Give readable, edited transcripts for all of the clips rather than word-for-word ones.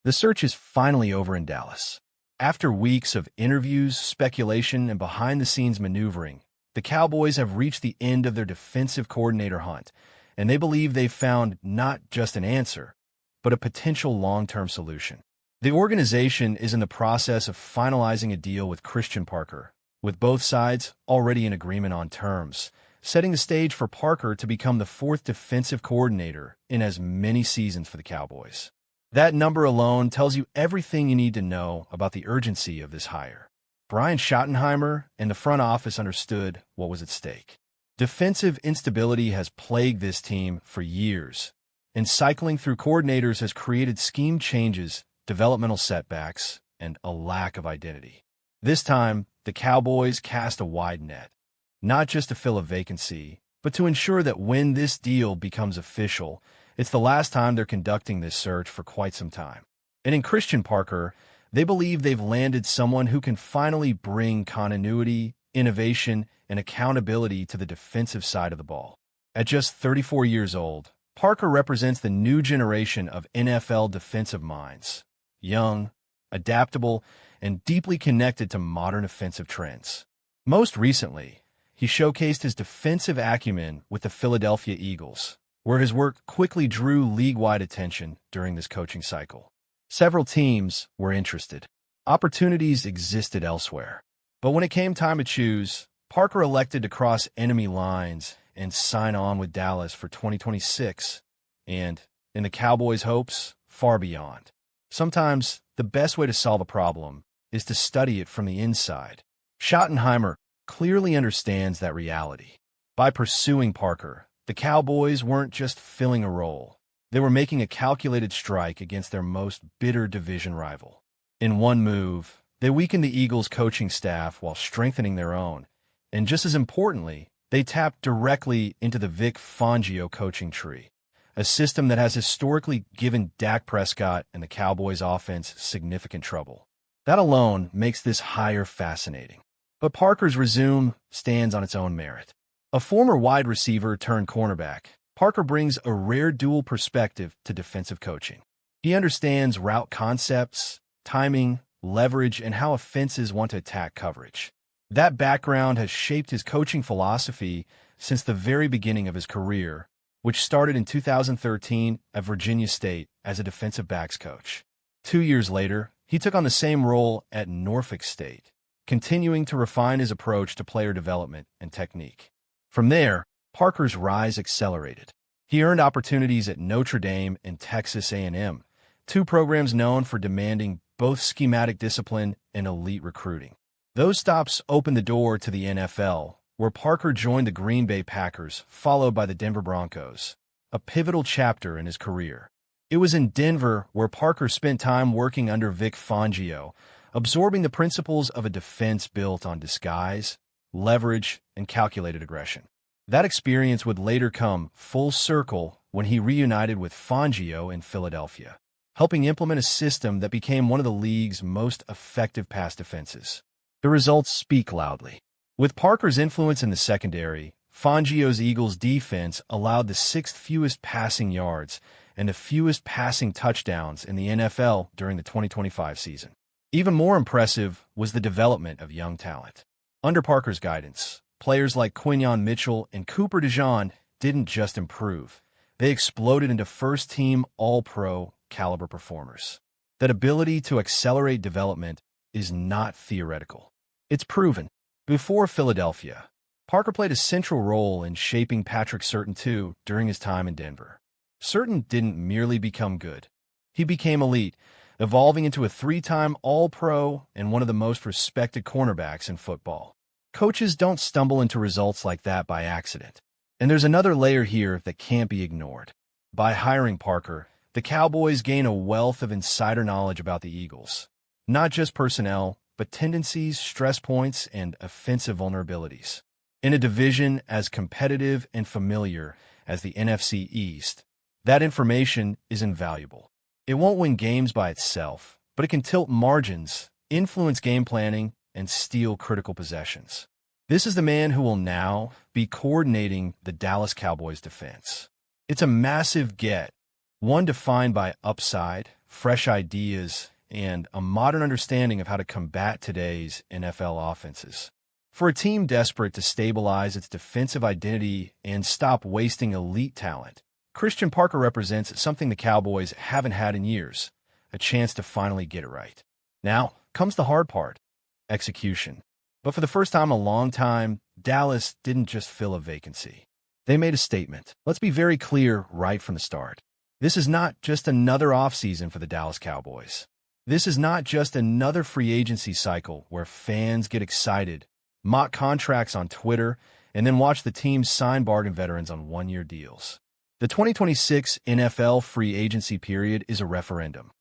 The search is finally over in Dallas. After weeks of interviews, speculation, and behind-the-scenes maneuvering, the Cowboys have reached the end of their defensive coordinator hunt, and they believe they've found not just an answer, but a potential long-term solution. The organization is in the process of finalizing a deal with Christian Parker, with both sides already in agreement on terms, setting the stage for Parker to become the fourth defensive coordinator in as many seasons for the Cowboys. That number alone tells you everything you need to know about the urgency of this hire. Brian Schottenheimer and the front office understood what was at stake. Defensive instability has plagued this team for years, and cycling through coordinators has created scheme changes, developmental setbacks, and a lack of identity. This time, the Cowboys cast a wide net, not just to fill a vacancy, but to ensure that when this deal becomes official, it's the last time they're conducting this search for quite some time. And in Christian Parker, they believe they've landed someone who can finally bring continuity, innovation, and accountability to the defensive side of the ball. At just 34 years old, Parker represents the new generation of NFL defensive minds, young, adaptable, and deeply connected to modern offensive trends. Most recently, he showcased his defensive acumen with the Philadelphia Eagles, where his work quickly drew league-wide attention during this coaching cycle. Several teams were interested. Opportunities existed elsewhere. But when it came time to choose, Parker elected to cross enemy lines and sign on with Dallas for 2026, and, in the Cowboys' hopes, far beyond. Sometimes, the best way to solve a problem is to study it from the inside. Schottenheimer clearly understands that reality. By pursuing Parker, the Cowboys weren't just filling a role. They were making a calculated strike against their most bitter division rival. In one move, they weakened the Eagles' coaching staff while strengthening their own, and just as importantly, they tapped directly into the Vic Fangio coaching tree, a system that has historically given Dak Prescott and the Cowboys' offense significant trouble. That alone makes this hire fascinating. But Parker's resume stands on its own merit. A former wide receiver turned cornerback, Parker brings a rare dual perspective to defensive coaching. He understands route concepts, timing, leverage, and how offenses want to attack coverage. That background has shaped his coaching philosophy since the very beginning of his career, which started in 2013 at Virginia State as a defensive backs coach. 2 years later, he took on the same role at Norfolk State, continuing to refine his approach to player development and technique. From there, Parker's rise accelerated. He earned opportunities at Notre Dame and Texas A&M, two programs known for demanding both schematic discipline and elite recruiting. Those stops opened the door to the NFL, where Parker joined the Green Bay Packers, followed by the Denver Broncos, a pivotal chapter in his career. It was in Denver where Parker spent time working under Vic Fangio, absorbing the principles of a defense built on disguise, leverage, and calculated aggression. That experience would later come full circle when he reunited with Fangio in Philadelphia, helping implement a system that became one of the league's most effective pass defenses. The results speak loudly. With Parker's influence in the secondary, Fangio's Eagles defense allowed the sixth fewest passing yards and the fewest passing touchdowns in the NFL during the 2025 season. Even more impressive was the development of young talent. Under Parker's guidance, players like Quinyon Mitchell and Cooper DeJean didn't just improve. They exploded into first-team All-Pro caliber performers. That ability to accelerate development is not theoretical. It's proven. Before Philadelphia, Parker played a central role in shaping Patrick Surtain II during his time in Denver. Surtain didn't merely become good. He became elite, evolving into a 3-time All-Pro and one of the most respected cornerbacks in football. Coaches don't stumble into results like that by accident. And there's another layer here that can't be ignored. By hiring Parker, the Cowboys gain a wealth of insider knowledge about the Eagles. Not just personnel, but tendencies, stress points, and offensive vulnerabilities. In a division as competitive and familiar as the NFC East, that information is invaluable. It won't win games by itself, but it can tilt margins, influence game planning, and steal critical possessions. This is the man who will now be coordinating the Dallas Cowboys defense. It's a massive get, one defined by upside, fresh ideas, and a modern understanding of how to combat today's NFL offenses. For a team desperate to stabilize its defensive identity and stop wasting elite talent, Christian Parker represents something the Cowboys haven't had in years, a chance to finally get it right. Now comes the hard part, execution. But for the first time in a long time, Dallas didn't just fill a vacancy. They made a statement. Let's be very clear right from the start. This is not just another offseason for the Dallas Cowboys. This is not just another free agency cycle where fans get excited, mock contracts on Twitter, and then watch the team sign bargain veterans on one-year deals. The 2026 NFL free agency period is a referendum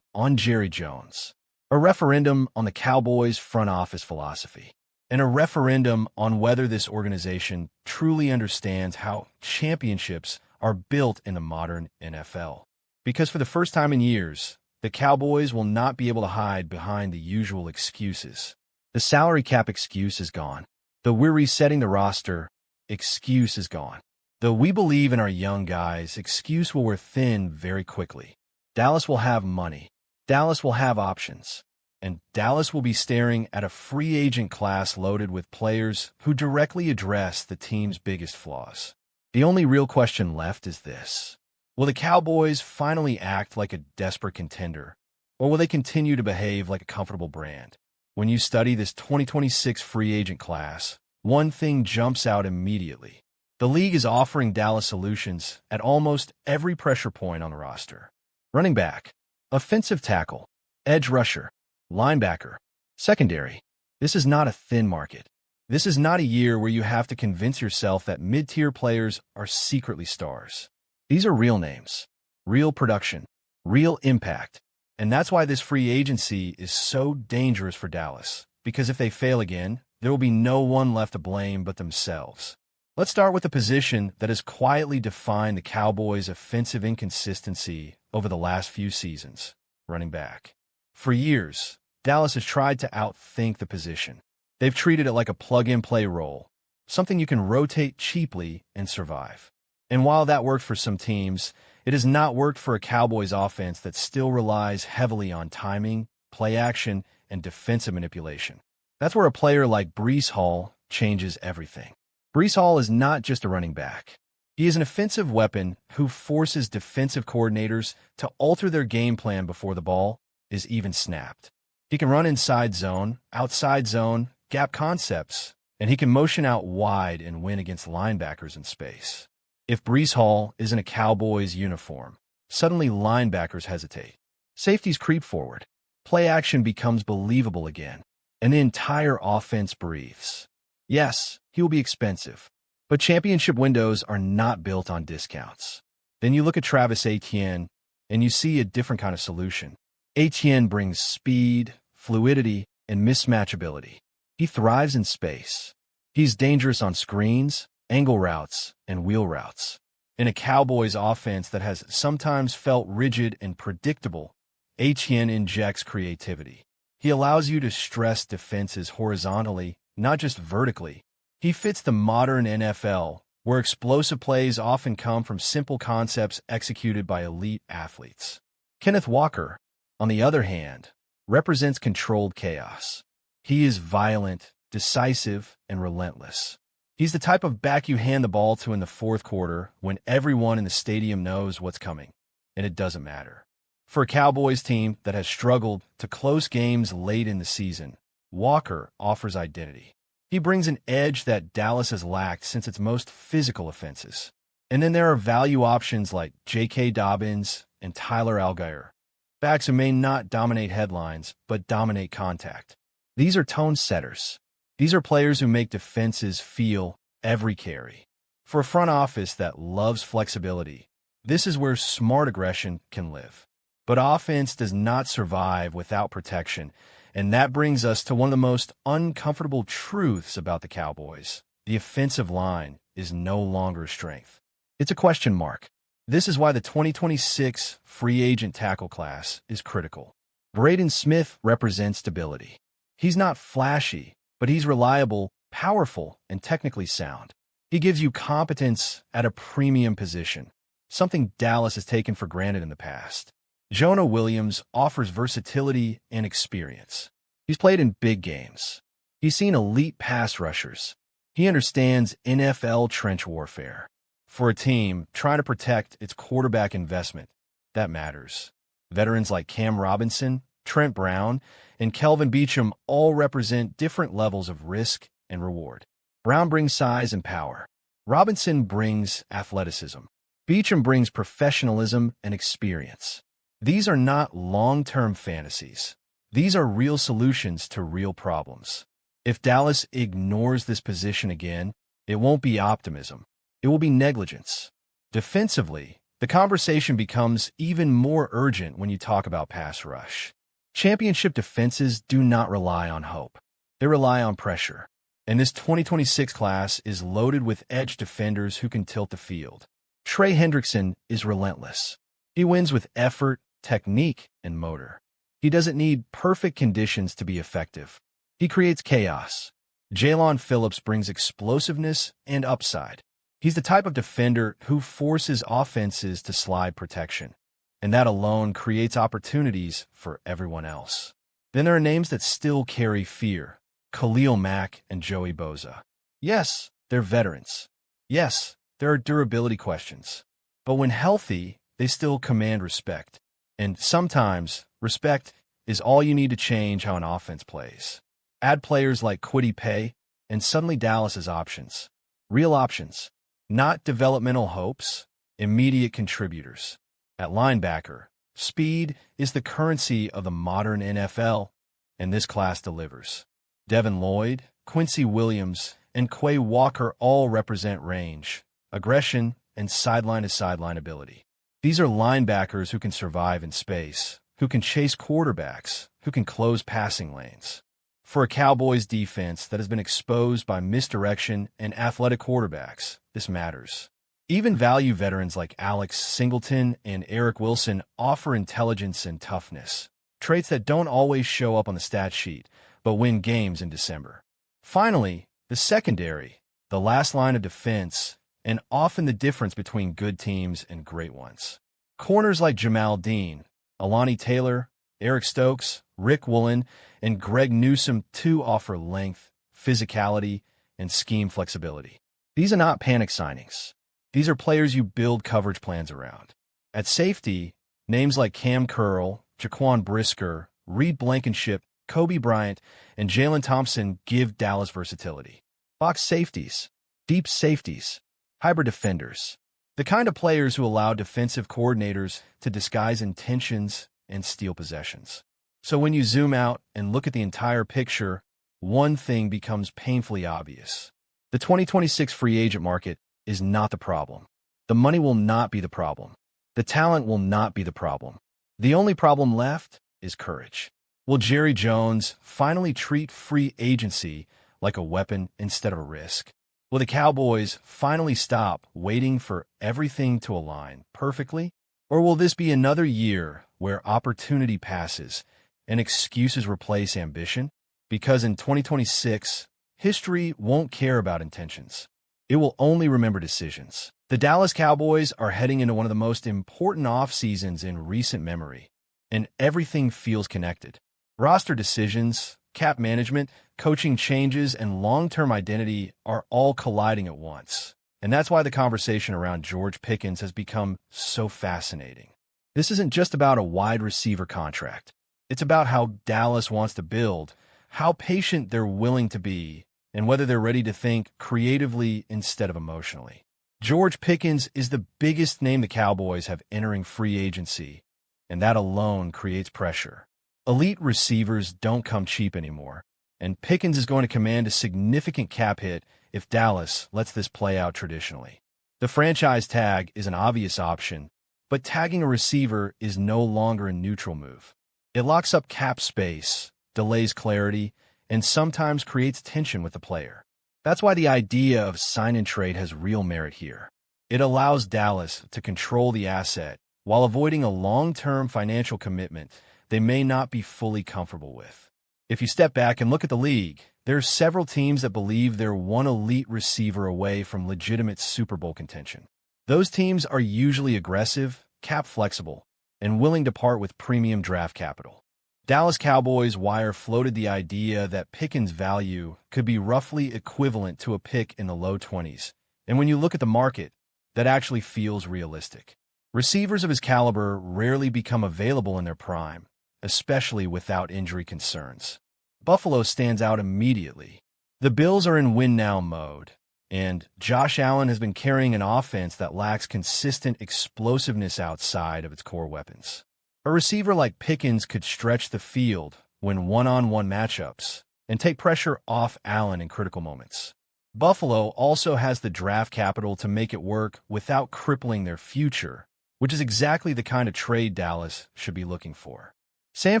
on Jerry Jones, a referendum on the Cowboys' front office philosophy, and a referendum on whether this organization truly understands how championships are built in the modern NFL. Because for the first time in years, the Cowboys will not be able to hide behind the usual excuses. The salary cap excuse is gone. The "we're resetting the roster" excuse is gone. The "we believe in our young guys" excuse will wear thin very quickly. Dallas will have money. Dallas will have options. And Dallas will be staring at a free agent class loaded with players who directly address the team's biggest flaws. The only real question left is this. Will the Cowboys finally act like a desperate contender, or will they continue to behave like a comfortable brand? When you study this 2026 free agent class, one thing jumps out immediately. The league is offering Dallas solutions at almost every pressure point on the roster. Running back, offensive tackle, edge rusher, linebacker, secondary. This is not a thin market. This is not a year where you have to convince yourself that mid-tier players are secretly stars. These are real names, real production, real impact. And that's why this free agency is so dangerous for Dallas, because if they fail again, there will be no one left to blame but themselves. Let's start with the position that has quietly defined the Cowboys' offensive inconsistency over the last few seasons, running back. For years, Dallas has tried to outthink the position. They've treated it like a plug-and-play role, something you can rotate cheaply and survive. And while that worked for some teams, it has not worked for a Cowboys offense that still relies heavily on timing, play action, and defensive manipulation. That's where a player like Breece Hall changes everything. Breece Hall is not just a running back. He is an offensive weapon who forces defensive coordinators to alter their game plan before the ball is even snapped. He can run inside zone, outside zone, gap concepts, and he can motion out wide and win against linebackers in space. If Breece Hall is in a Cowboys uniform, suddenly linebackers hesitate. Safeties creep forward. Play action becomes believable again, and the entire offense breathes. Yes, he will be expensive, but championship windows are not built on discounts. Then you look at Travis Etienne, and you see a different kind of solution. Etienne brings speed, fluidity, and mismatchability. He thrives in space. He's dangerous on screens, angle routes, and wheel routes. In a Cowboys offense that has sometimes felt rigid and predictable, Etienne injects creativity. He allows you to stress defenses horizontally, not just vertically. He fits the modern NFL, where explosive plays often come from simple concepts executed by elite athletes. Kenneth Walker, on the other hand, represents controlled chaos. He is violent, decisive, and relentless. He's the type of back you hand the ball to in the fourth quarter when everyone in the stadium knows what's coming, and it doesn't matter. For a Cowboys team that has struggled to close games late in the season, Walker offers identity. He brings an edge that Dallas has lacked since its most physical offenses. And then there are value options like J.K. Dobbins and Tyler Algier, backs who may not dominate headlines, but dominate contact. These are tone setters. These are players who make defenses feel every carry. For a front office that loves flexibility, this is where smart aggression can live. But offense does not survive without protection, and that brings us to one of the most uncomfortable truths about the Cowboys. The offensive line is no longer a strength. It's a question mark. This is why the 2026 free agent tackle class is critical. Braden Smith represents stability. He's not flashy, but he's reliable, powerful, and technically sound. He gives you competence at a premium position, something Dallas has taken for granted in the past. Jonah Williams offers versatility and experience. He's played in big games. He's seen elite pass rushers. He understands NFL trench warfare. For a team trying to protect its quarterback investment, that matters. Veterans like Cam Robinson, Trent Brown, and Kelvin Beachum all represent different levels of risk and reward. Brown brings size and power. Robinson brings athleticism. Beachum brings professionalism and experience. These are not long-term fantasies. These are real solutions to real problems. If Dallas ignores this position again, it won't be optimism. It will be negligence. Defensively, the conversation becomes even more urgent when you talk about pass rush. Championship defenses do not rely on hope. They rely on pressure. And this 2026 class is loaded with edge defenders who can tilt the field. Trey Hendrickson is relentless. He wins with effort, technique, and motor. He doesn't need perfect conditions to be effective. He creates chaos. Jaelan Phillips brings explosiveness and upside. He's the type of defender who forces offenses to slide protection, and that alone creates opportunities for everyone else. Then there are names that still carry fear: Khalil Mack and Joey Bosa. Yes, they're veterans. Yes, there are durability questions. But when healthy, they still command respect. And sometimes, respect is all you need to change how an offense plays. Add players like Kwity Paye, and suddenly Dallas has options. Real options. Not developmental hopes, immediate contributors. At linebacker, speed is the currency of the modern NFL, and this class delivers. Devin Lloyd, Quincy Williams, and Quay Walker all represent range, aggression, and sideline-to-sideline ability. These are linebackers who can survive in space, who can chase quarterbacks, who can close passing lanes. For a Cowboys defense that has been exposed by misdirection and athletic quarterbacks, this matters. Even value veterans like Alex Singleton and Eric Wilson offer intelligence and toughness, traits that don't always show up on the stat sheet, but win games in December. Finally, the secondary, the last line of defense, and often the difference between good teams and great ones. Corners like Jamal Dean, Alontae Taylor, Eric Stokes, Rick Woolen, and Greg Newsome too offer length, physicality, and scheme flexibility. These are not panic signings. These are players you build coverage plans around. At safety, names like Kam Curl, Jaquan Brisker, Reed Blankenship, Kobe Bryant, and Jalen Thompson give Dallas versatility. Box safeties, deep safeties, hybrid defenders, the kind of players who allow defensive coordinators to disguise intentions and steal possessions. So when you zoom out and look at the entire picture, one thing becomes painfully obvious. The 2026 free agent market is not the problem. The money will not be the problem. The talent will not be the problem. The only problem left is courage. Will Jerry Jones finally treat free agency like a weapon instead of a risk? Will the Cowboys finally stop waiting for everything to align perfectly? Or will this be another year where opportunity passes and excuses replace ambition? Because in 2026, history won't care about intentions. It will only remember decisions. The Dallas Cowboys are heading into one of the most important off-seasons in recent memory, and everything feels connected. Roster decisions, cap management, coaching changes, and long-term identity are all colliding at once. And that's why the conversation around George Pickens has become so fascinating. This isn't just about a wide receiver contract. It's about how Dallas wants to build, how patient they're willing to be, and whether they're ready to think creatively instead of emotionally. George Pickens is the biggest name the Cowboys have entering free agency, and that alone creates pressure. Elite receivers don't come cheap anymore, and Pickens is going to command a significant cap hit if Dallas lets this play out traditionally. The franchise tag is an obvious option, but tagging a receiver is no longer a neutral move. It locks up cap space, delays clarity, and sometimes creates tension with the player. That's why the idea of sign and trade has real merit here. It allows Dallas to control the asset while avoiding a long-term financial commitment they may not be fully comfortable with. If you step back and look at the league, there are several teams that believe they're one elite receiver away from legitimate Super Bowl contention. Those teams are usually aggressive, cap flexible, and willing to part with premium draft capital. Dallas Cowboys wire floated the idea that Pickens' value could be roughly equivalent to a pick in the low 20s, and when you look at the market, that actually feels realistic. Receivers of his caliber rarely become available in their prime, especially without injury concerns. Buffalo stands out immediately. The Bills are in win-now mode, and Josh Allen has been carrying an offense that lacks consistent explosiveness outside of its core weapons. A receiver like Pickens could stretch the field, win one-on-one matchups, and take pressure off Allen in critical moments. Buffalo also has the draft capital to make it work without crippling their future, which is exactly the kind of trade Dallas should be looking for. San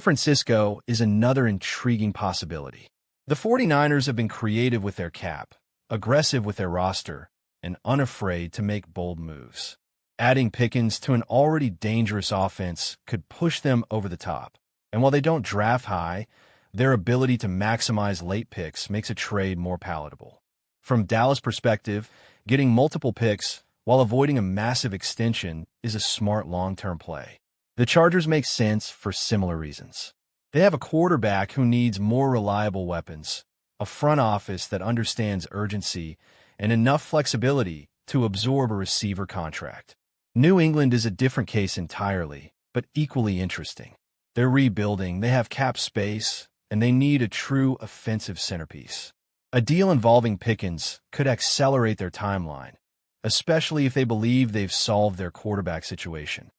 Francisco is another intriguing possibility. The 49ers have been creative with their cap, aggressive with their roster, and unafraid to make bold moves. Adding Pickens to an already dangerous offense could push them over the top. And while they don't draft high, their ability to maximize late picks makes a trade more palatable. From Dallas' perspective, getting multiple picks while avoiding a massive extension is a smart long-term play. The Chargers make sense for similar reasons. They have a quarterback who needs more reliable weapons, a front office that understands urgency, and enough flexibility to absorb a receiver contract. New England is a different case entirely, but equally interesting. They're rebuilding, they have cap space, and they need a true offensive centerpiece. A deal involving Pickens could accelerate their timeline, especially if they believe they've solved their quarterback situation.